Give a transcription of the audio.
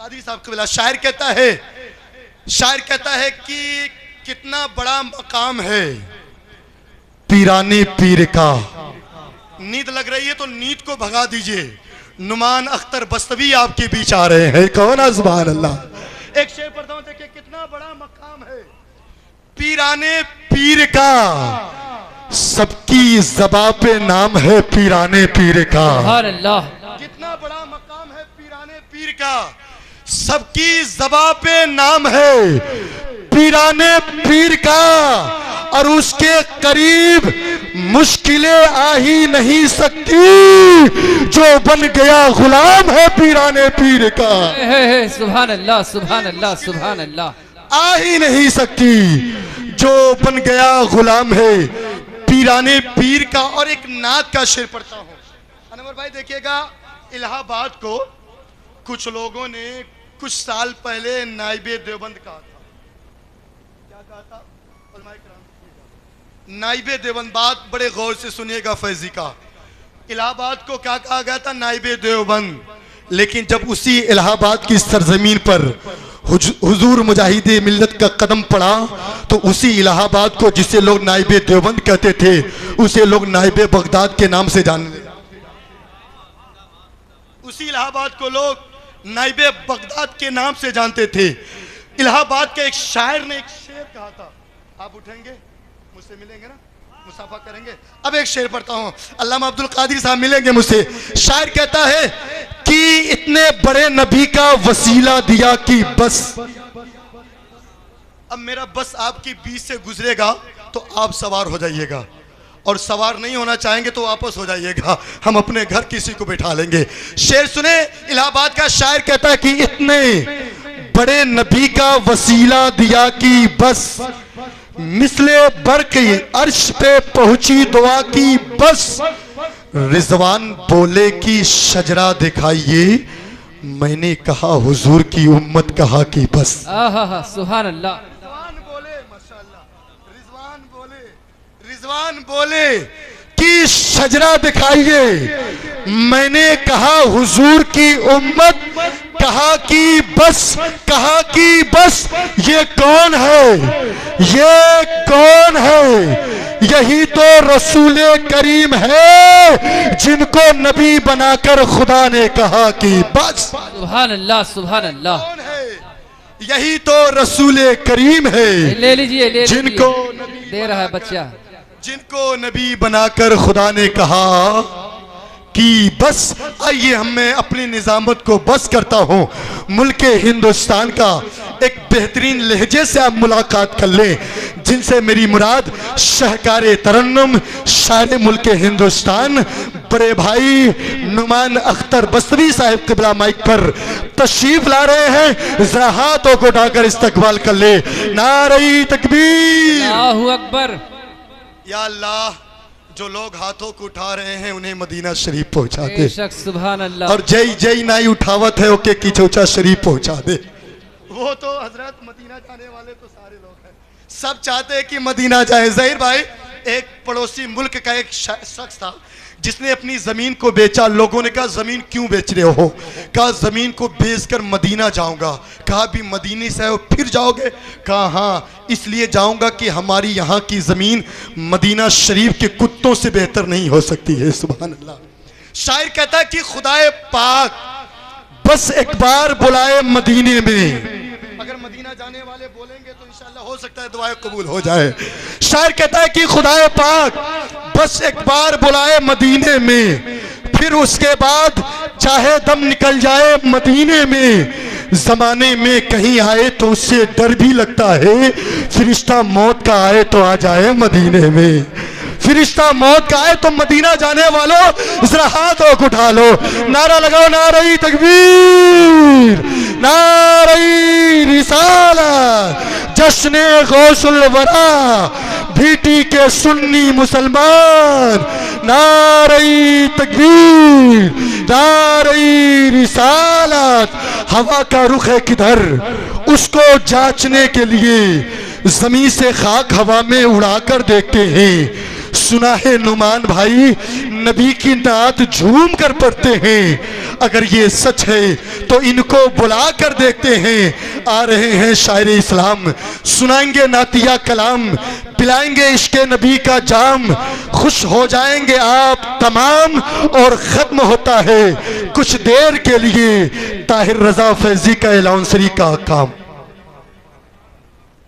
कादरी साहब कबीला शायर कहता है कि कितना बड़ा मकाम है पीराने पीर का। नींद लग रही है तो नींद को भगा दीजिए। नुमान अख्तर बस्तवी आपके बीच आ रहे हैं। कौन है? सुभान अल्लाह। एक शेर पढ़ता हूं, देखिए कितना बड़ा मकाम है पीराने पीर का। सबकी ज़बां पे नाम है पीराने पीर का। सुभान अल्लाह। कितना बड़ा मकाम है पीराने पीर का। सबकी ज़बां पे नाम है पीराने पीर का। और उसके करीब मुश्किलें आ ही नहीं सकती। जो बन गया गुलाम है पीराने पीर का। सुभान अल्लाह, सुभान अल्लाह, सुभान अल्लाह। आ ही नहीं सकती जो बन गया गुलाम है पीराने पीर का। और एक नात का शेर पढ़ता हूं। अनवर भाई देखिएगा, इलाहाबाद को कुछ लोगों ने कुछ साल पहले नाइबे देवबंद कहा था। क्या कहा था? नाइबे देवबंद। बात बड़े गौर से सुनिएगा फैजी का। इलाहाबाद को क्या कहा गया था? नाइबे देवबंद। लेकिन जब उसी इलाहाबाद की सरजमीन पर हुजूर मुजाहिदे मिल्लत का कदम पड़ा तो उसी इलाहाबाद को जिसे लोग नाइबे देवबंद कहते थे उसे लोग नाइबे बगदाद के नाम से जानने लगे। उसी इलाहाबाद को लोग नाइबे बगदाद के नाम से जानते थे। इलाहाबाद के एक शायर ने एक शेर कहा था। आप उठेंगे, मुझसे मिलेंगे ना, मुसाफा करेंगे। अब एक शेर पढ़ता हूं, अल्लामा अब्दुल कादिर साहब मिलेंगे मुझसे। शायर कहता है कि इतने बड़े नबी का वसीला दिया कि बस। अब मेरा बस आपकी बीच से गुजरेगा तो आप सवार हो जाइएगा, और सवार नहीं होना चाहेंगे तो वापस हो जाइएगा। हम अपने घर किसी को बैठा लेंगे। शेर सुने, इलाहाबाद का शायर कहता है कि इतने बड़े नबी का वसीला दिया कि बस। मिसले बर्क अर्श पे पहुंची दुआ की बस। रिजवान बोले कि शजरा दिखाइए, मैंने कहा हुजूर की उम्मत कहा कि बस। सुभान अल्लाह। रिजवान बोले, माशाअल्लाह, रिजवान बोले कि शजरा दिखाइए, मैंने कहा हुजूर की उम्मत कहा कि बस। कहा कि बस। ये कौन है? ये कौन है? यही तो रसूले करीम है जिनको नबी बनाकर खुदा ने कहा कि बस। सुभान अल्लाह, सुभान अल्लाह। कौन है? यही तो रसूले करीम है। ले लीजिए, जिनको दे रहा है बच्चा। जिनको नबी बनाकर खुदा ने कहा कि बस। आइए हम मैं अपनी निजामत को बस करता हूँ। मुल्क हिंदुस्तान का एक बेहतरीन लहजे से आप मुलाकात कर लें, जिनसे मेरी मुराद शहकारे तरन्नुम शायर मुल्क हिंदुस्तान बड़े भाई नुमान अख्तर बस्तवी साहिब क़िबला माइक पर तशरीफ ला रहे हैं। जरा हाथों को उठाकर इस्तकबाल कर ले। नारे तकबीर, अल्लाहू अकबर। या अल्लाह, जो लोग हाथों को उठा रहे हैं उन्हें मदीना शरीफ पहुंचा दे। बेशक, सुभान अल्लाह। और जय जय नाई उठावत है ओके की चौचा शरीफ पहुंचा दे। वो तो हजरत मदीना जाने वाले तो सारे लोग हैं, सब चाहते हैं कि मदीना जाए। जहीर भाई, एक पड़ोसी मुल्क का एक शख्स था जिसने अपनी जमीन को बेचा। लोगों ने कहा जमीन क्यों बेच रहे हो? कहा जमीन को बेचकर मदीना जाऊंगा। कहा भी मदीने से हो फिर जाओगे? कहा हाँ, इसलिए जाऊंगा कि हमारी यहाँ की जमीन मदीना शरीफ के कुत्तों से बेहतर नहीं हो सकती है। सुभान अल्लाह। शायर कहता है कि खुदाए पाक बस एक बार बुलाए मदीने में। अगर मदीना जाने वाले बोलेंगे तो इंशाअल्लाह हो सकता है दुआएं कबूल हो जाए। शायर कहता है कि खुदाए पाक बस एक बार बुलाए मदीने में, फिर उसके बाद चाहे दम निकल जाए मदीने में। जमाने में कहीं आए तो उससे डर भी लगता है, फरिश्ता मौत का आए तो आ जाए मदीने में। फरिश्ता मौत का आए तो मदीना जाने वालों जरा हाथों को उठा लो, नारा लगाओ, नारे तकबीर, नारे रिसालत, जश्ने गौसुल वरा, भीटी के सुन्नी मुसलमान, नारे तकबीर, नारे रिसालत। हवा का रुख है किधर, उसको जांचने के लिए जमीन से खाक हवा में उड़ाकर देखते हैं। सुना है नुमान भाई नबी की नात झूम कर पढ़ते हैं। अगर ये सच है तो इनको बुला कर देखते हैं। आ रहे हैं शायर इस्लाम, सुनाएंगे नातिया कलाम, पिलाएंगे इश्क नबी का जाम, खुश हो जाएंगे आप तमाम। और खत्म होता है कुछ देर के लिए ताहिर रजा फैजी का एलाउंसरी का काम।